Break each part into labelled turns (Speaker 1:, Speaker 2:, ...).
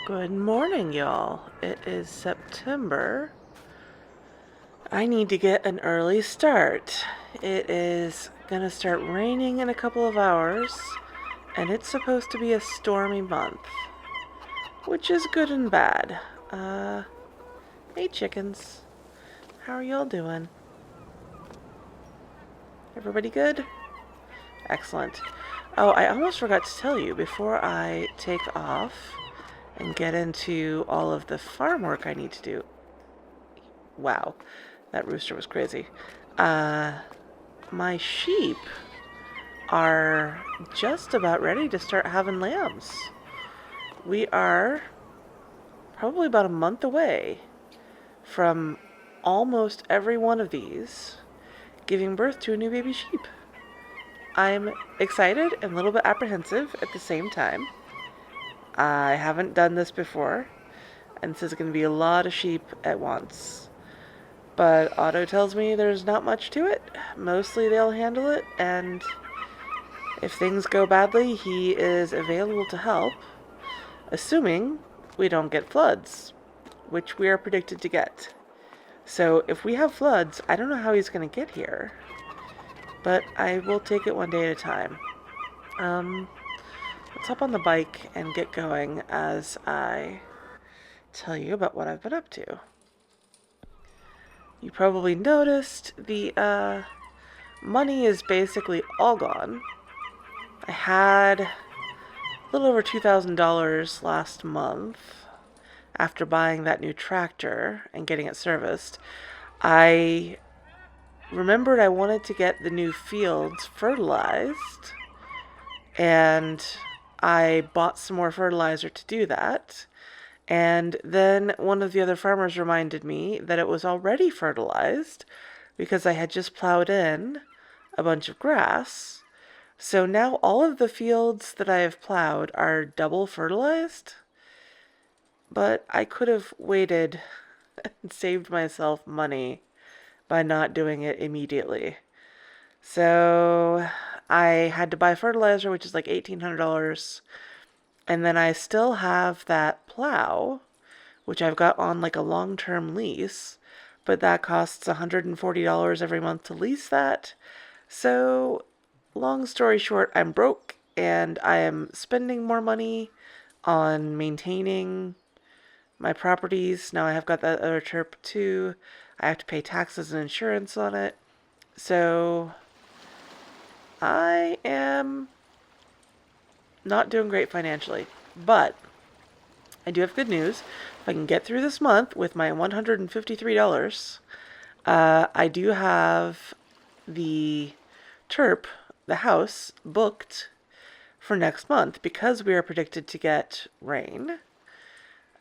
Speaker 1: Good morning, y'all. It is September. I need to get an early start. It is gonna start raining in a couple of hours, and it's supposed to be a stormy month, which is good and bad. Hey chickens. How are y'all doing? Everybody good? Excellent. Oh, I almost forgot to tell you before I take off and get into all of the farm work I need to do. Wow, that rooster was crazy. My sheep are just about ready to start having lambs. We are probably about a month away from almost every one of these giving birth to a new baby sheep. I'm excited and a little bit apprehensive at the same time. I haven't done this before, and this is going to be a lot of sheep at once. But Otto tells me there's not much to it. Mostly they'll handle it, and if things go badly, he is available to help, assuming we don't get floods, which we are predicted to get. So if we have floods, I don't know how he's going to get here, but I will take it one day at a time. Let's hop on the bike and get going as I tell you about what I've been up to. You probably noticed the money is basically all gone. I had a little over $2,000 last month after buying that new tractor and getting it serviced. I remembered I wanted to get the new fields fertilized, and I bought some more fertilizer to do that. And then one of the other farmers reminded me that it was already fertilized because I had just plowed in a bunch of grass. So now all of the fields that I have plowed are double fertilized. But I could have waited and saved myself money by not doing it immediately. So I had to buy fertilizer, which is like $1,800. And then I still have that plow, which I've got on like a long-term lease, but that costs $140 every month to lease that. So, long story short, I'm broke and I am spending more money on maintaining my properties. Now I have got that other chirp too. I have to pay taxes and insurance on it. So, I am not doing great financially, but I do have good news. If I can get through this month with my $153, I do have the the house, booked for next month because we are predicted to get rain.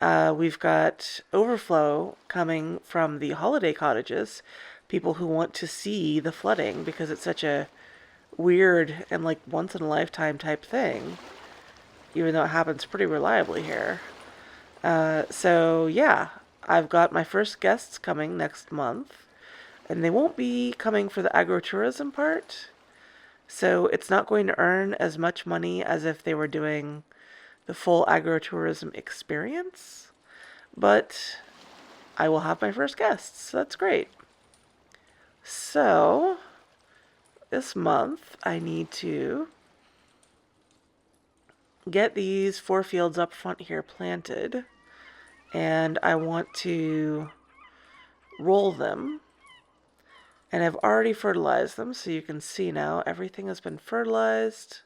Speaker 1: We've got overflow coming from the holiday cottages, people who want to see the flooding because it's such a weird and like once in a lifetime type thing, even though it happens pretty reliably here. So yeah, I've got my first guests coming next month, and they won't be coming for the agrotourism part, so it's not going to earn as much money as if they were doing the full agrotourism experience, but I will have my first guests, so that's great. So this month I need to get these 4 fields up front here planted, and I want to roll them, and I've already fertilized them, so you can see now everything has been fertilized.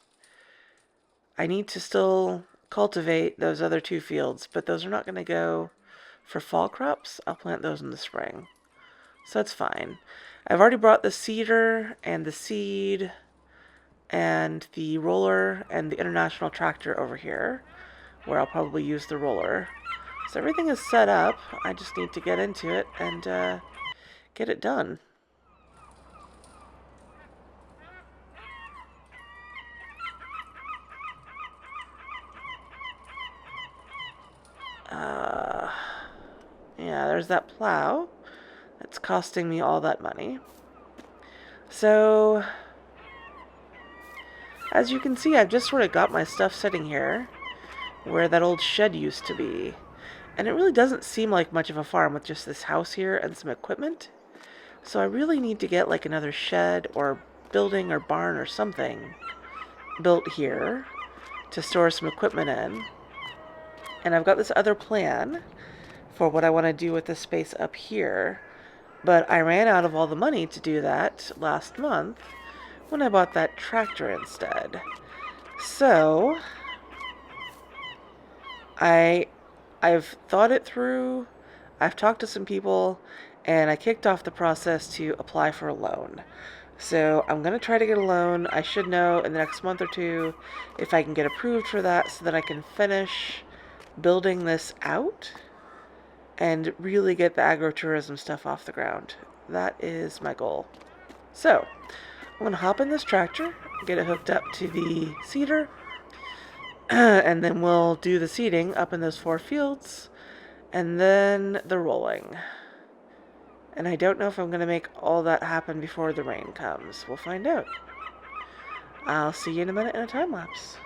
Speaker 1: I need to still cultivate those other 2 fields, but those are not going to go for fall crops. I'll plant those in the spring, so that's fine. I've already brought the seeder and the seed and the roller and the international tractor over here, where I'll probably use the roller. So everything is set up. I just need to get into it and get it done. Yeah, there's that plow. That's costing me all that money. So, as you can see, I've just sort of got my stuff sitting here. where that old shed used to be. And it really doesn't seem like much of a farm with just this house here and some equipment. So I really need to get like another shed or building or barn or something built here to store some equipment in. And I've got this other plan for what I want to do with this space up here. But I ran out of all the money to do that last month when I bought that tractor instead. So I've thought it through, I've talked to some people, and I kicked off the process to apply for a loan. So I'm going to try to get a loan. I should know in the next month or two if I can get approved for that so that I can finish building this out and really get the agritourism stuff off the ground. That is my goal. So I'm going to hop in this tractor, get it hooked up to the seeder, and then we'll do the seeding up in those 4 fields, and then the rolling. And I don't know if I'm going to make all that happen before the rain comes. We'll find out. I'll see you in a minute in a time lapse.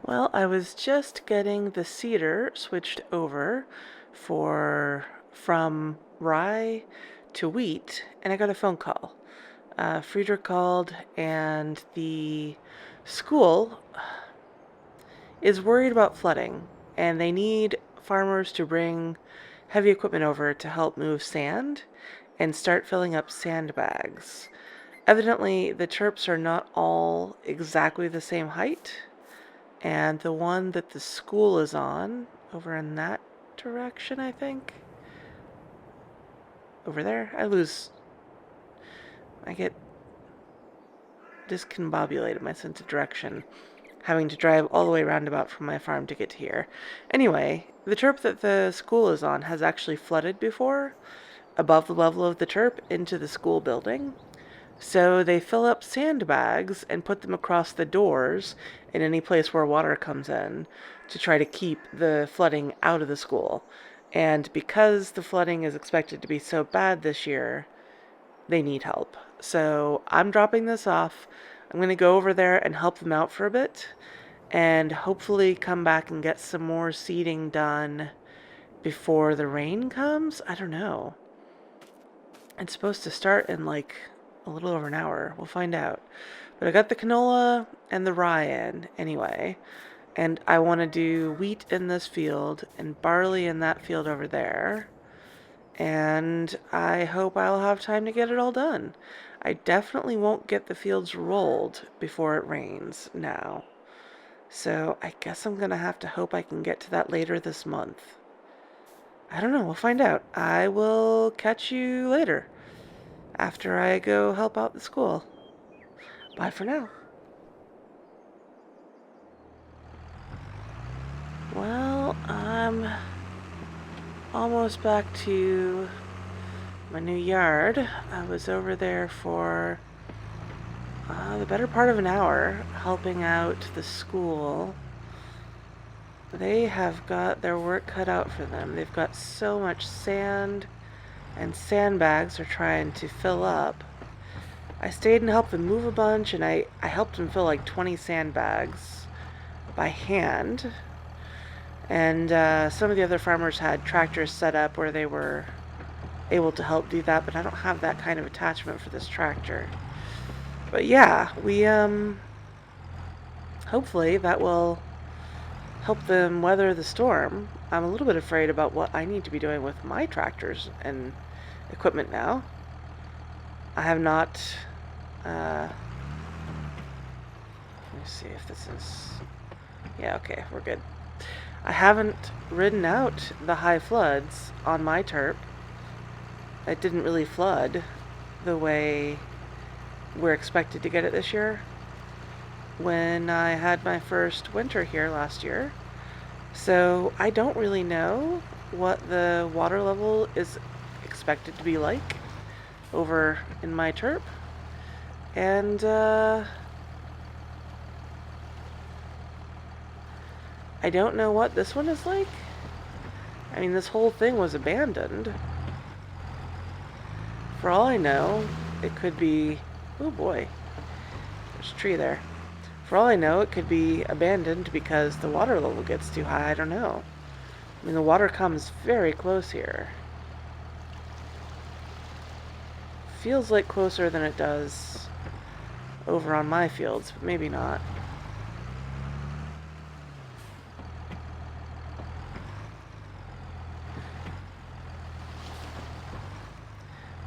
Speaker 1: Well, I was just getting the cedar switched over from rye to wheat, and I got a phone call. Friedrich called, and the school is worried about flooding, and they need farmers to bring heavy equipment over to help move sand and start filling up sandbags. Evidently, the chirps are not all exactly the same height, and the one that the school is on, over in that direction, I think. Over there? I get discombobulated, my sense of direction, having to drive all the way roundabout from my farm to get to here. Anyway, the chirp that the school is on has actually flooded before, above the level of the chirp, into the school building. So they fill up sandbags and put them across the doors in any place where water comes in to try to keep the flooding out of the school. And because the flooding is expected to be so bad this year, they need help. So I'm dropping this off. I'm going to go over there and help them out for a bit and hopefully come back and get some more seeding done before the rain comes. I don't know. It's supposed to start in like a little over an hour. We'll find out. But I got the canola and the rye in anyway. And I want to do wheat in this field and barley in that field over there. And I hope I'll have time to get it all done. I definitely won't get the fields rolled before it rains now. So I guess I'm going to have to hope I can get to that later this month. I don't know. We'll find out. I will catch you later after I go help out the school. Bye for now. Well, I'm almost back to my new yard. I was over there for the better part of an hour helping out the school. They have got their work cut out for them. They've got so much sand, and sandbags are trying to fill up. I stayed and helped them move a bunch, and I helped them fill like 20 sandbags by hand. And some of the other farmers had tractors set up where they were able to help do that, but I don't have that kind of attachment for this tractor. But yeah, we hopefully that will help them weather the storm. I'm a little bit afraid about what I need to be doing with my tractors and equipment now. I have not let me see if this is, yeah, okay, we're good. I haven't ridden out the high floods on my terp. It didn't really flood the way we're expected to get it this year when I had my first winter here last year. So I don't really know what the water level is expected to be like over in my terp. And I don't know what this one is like. I mean, this whole thing was abandoned. For all I know, it could be, oh boy, there's a tree there. For all I know, it could be abandoned because the water level gets too high. I don't know. I mean, the water comes very close here. Feels like closer than it does over on my fields, but maybe not.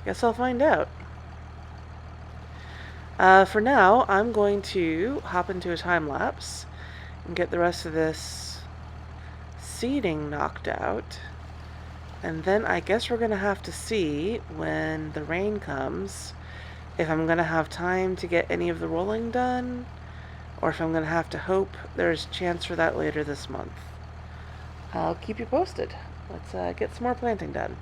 Speaker 1: Guess I'll find out. For now, I'm going to hop into a time lapse and get the rest of this seeding knocked out. And then I guess we're going to have to see when the rain comes if I'm going to have time to get any of the rolling done, or if I'm going to have to hope there's a chance for that later this month. I'll keep you posted. Let's get some more planting done.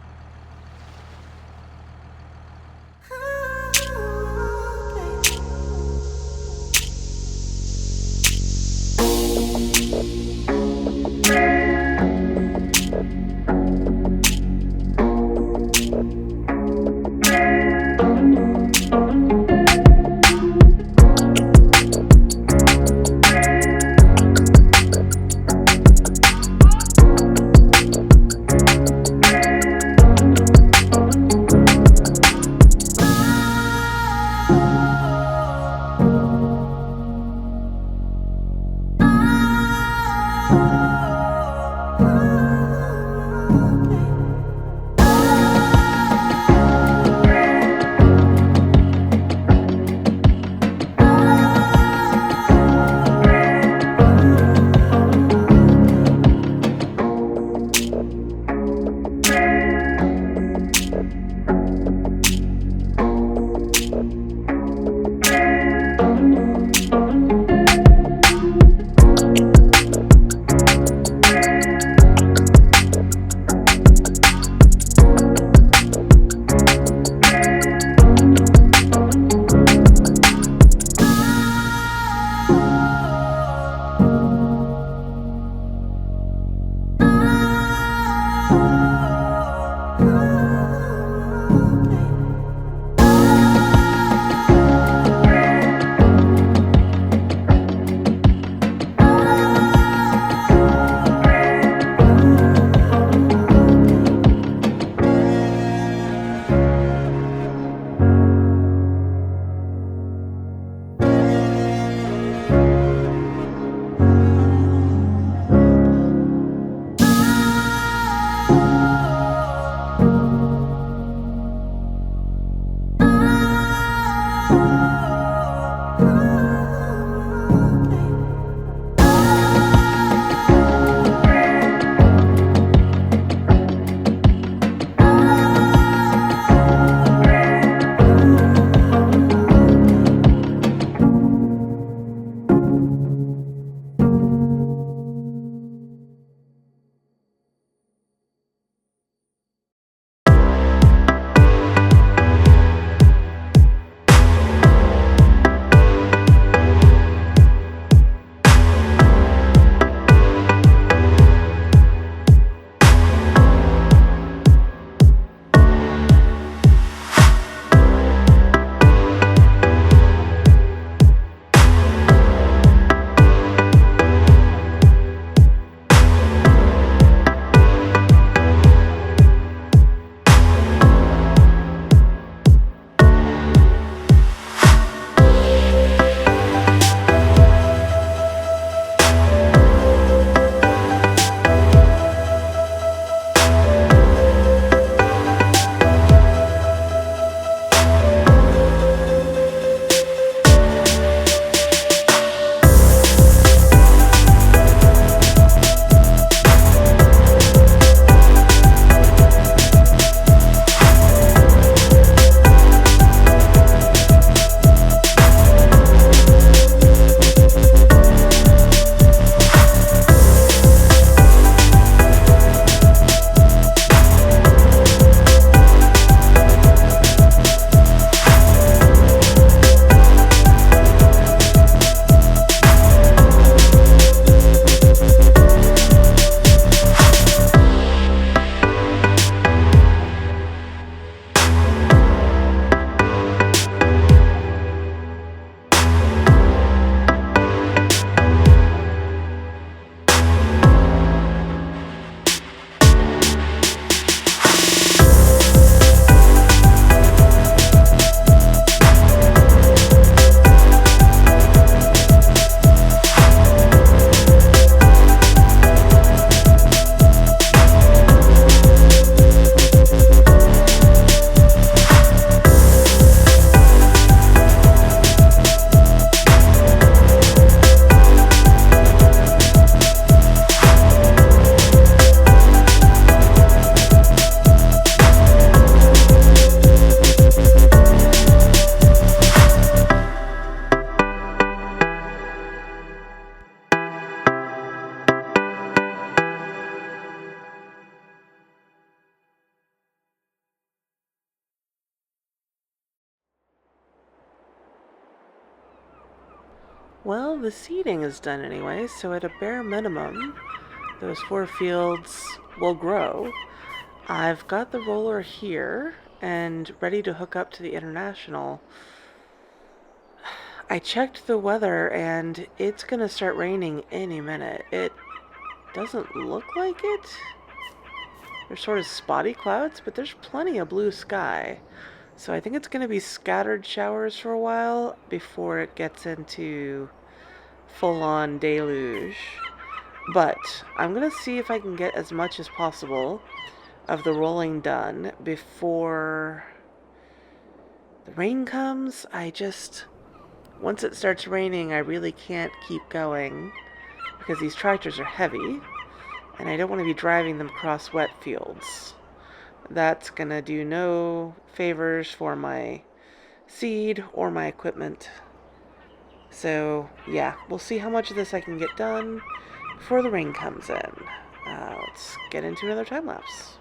Speaker 1: Well, the seeding is done anyway, so at a bare minimum, those 4 fields will grow. I've got the roller here and ready to hook up to the international. I checked the weather and it's gonna start raining any minute. It doesn't look like it. There's sort of spotty clouds, but there's plenty of blue sky. So I think it's gonna be scattered showers for a while before it gets into full-on deluge. But I'm gonna see if I can get as much as possible of the rolling done before the rain comes. Once it starts raining, I really can't keep going because these tractors are heavy and I don't want to be driving them across wet fields. That's gonna do no favors for my seed or my equipment. So yeah, we'll see how much of this I can get done before the rain comes in. Let's get into another time lapse.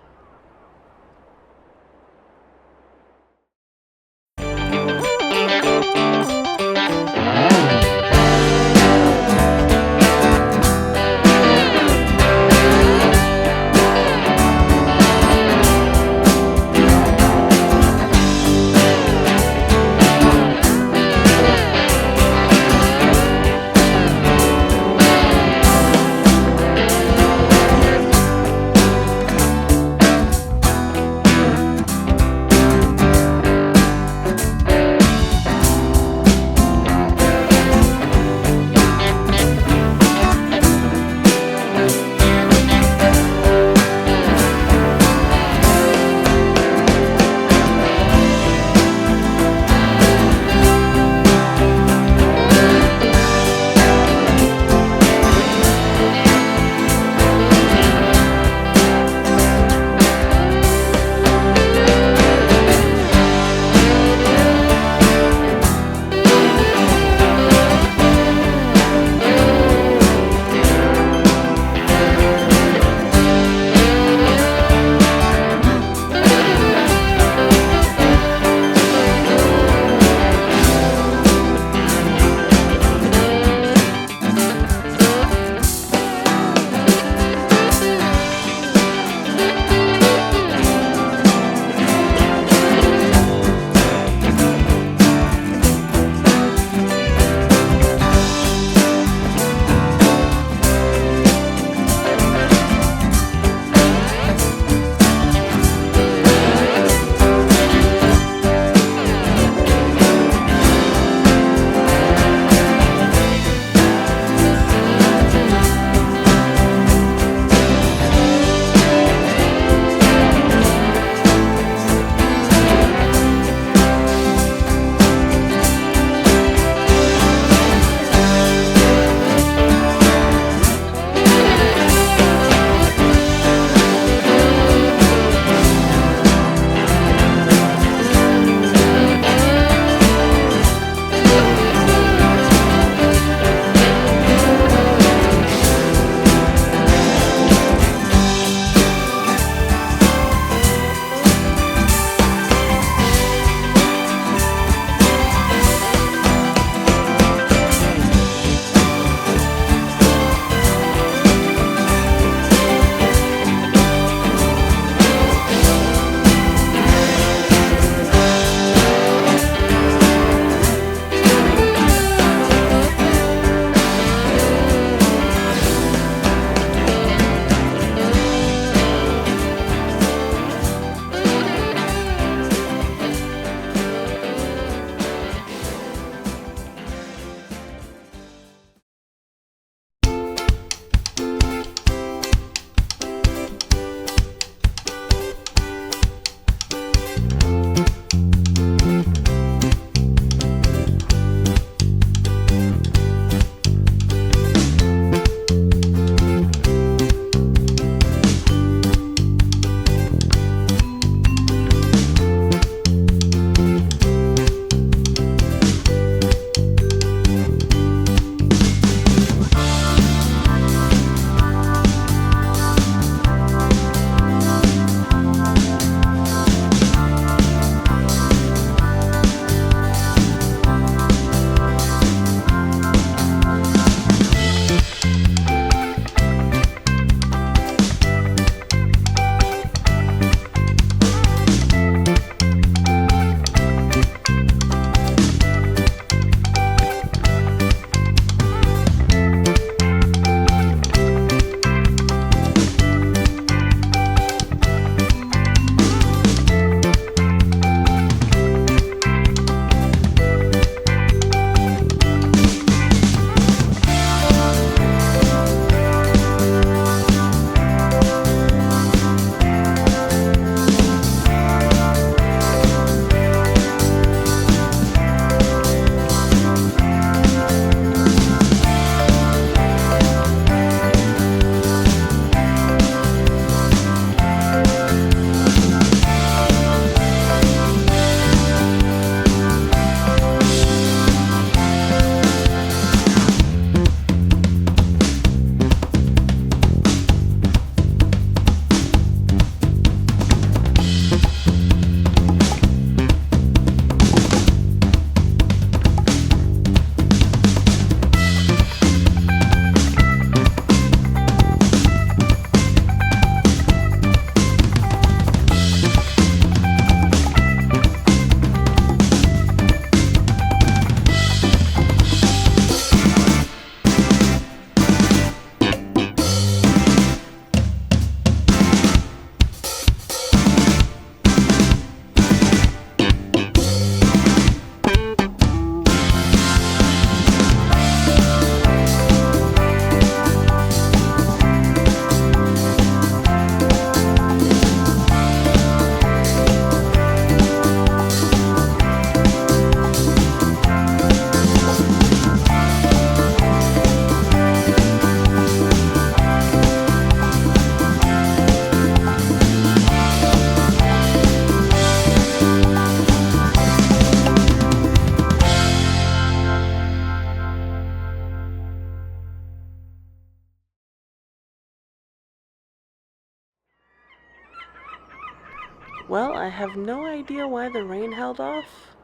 Speaker 1: Well, I have no idea why the rain held off,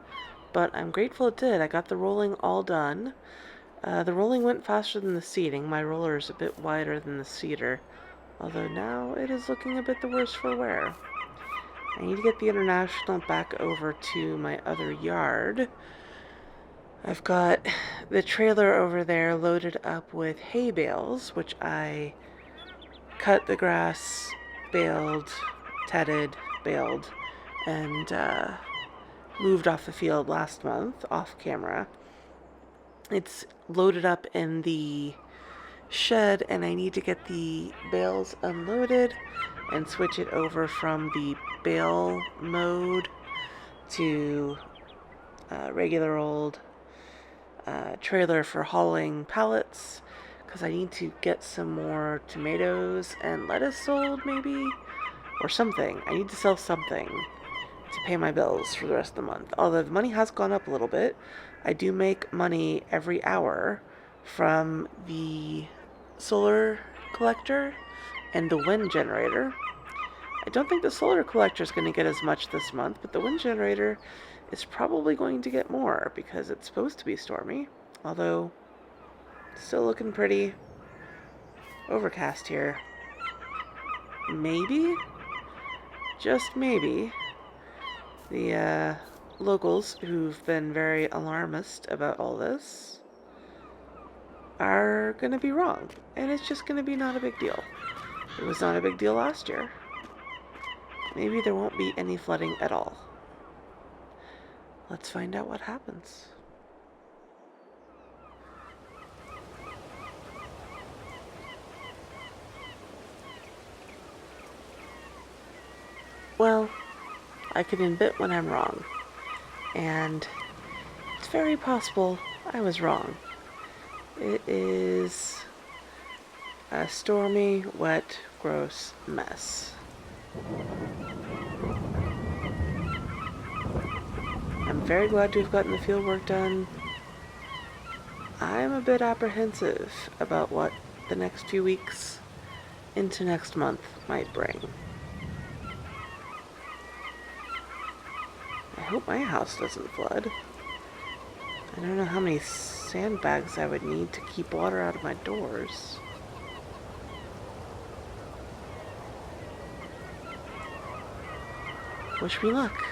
Speaker 1: but I'm grateful it did. I got the rolling all done. The rolling went faster than the seating. My roller is a bit wider than the seater, although now it is looking a bit the worse for wear. I need to get the International back over to my other yard. I've got the trailer over there loaded up with hay bales, which I cut the grass, baled, tedded, baled, and moved off the field last month, off camera. It's loaded up in the shed, and I need to get the bales unloaded and switch it over from the bale mode to regular old trailer for hauling pallets, because I need to get some more tomatoes and lettuce sold, maybe, or something. I need to sell something to pay my bills for the rest of the month. Although the money has gone up a little bit, I do make money every hour from the solar collector and the wind generator. I don't think the solar collector is going to get as much this month, but the wind generator is probably going to get more because it's supposed to be stormy. Although, still looking pretty overcast here. Maybe, just maybe, the locals who've been very alarmist about all this are going to be wrong, and it's just going to be not a big deal. It was not a big deal last year. Maybe there won't be any flooding at all. Let's find out what happens. Well, I can admit when I'm wrong, and it's very possible I was wrong. It is a stormy, wet, gross mess. I'm very glad to have gotten the field work done. I'm a bit apprehensive about what the next few weeks into next month might bring. I hope my house doesn't flood. I don't know how many sandbags I would need to keep water out of my doors. Wish me luck.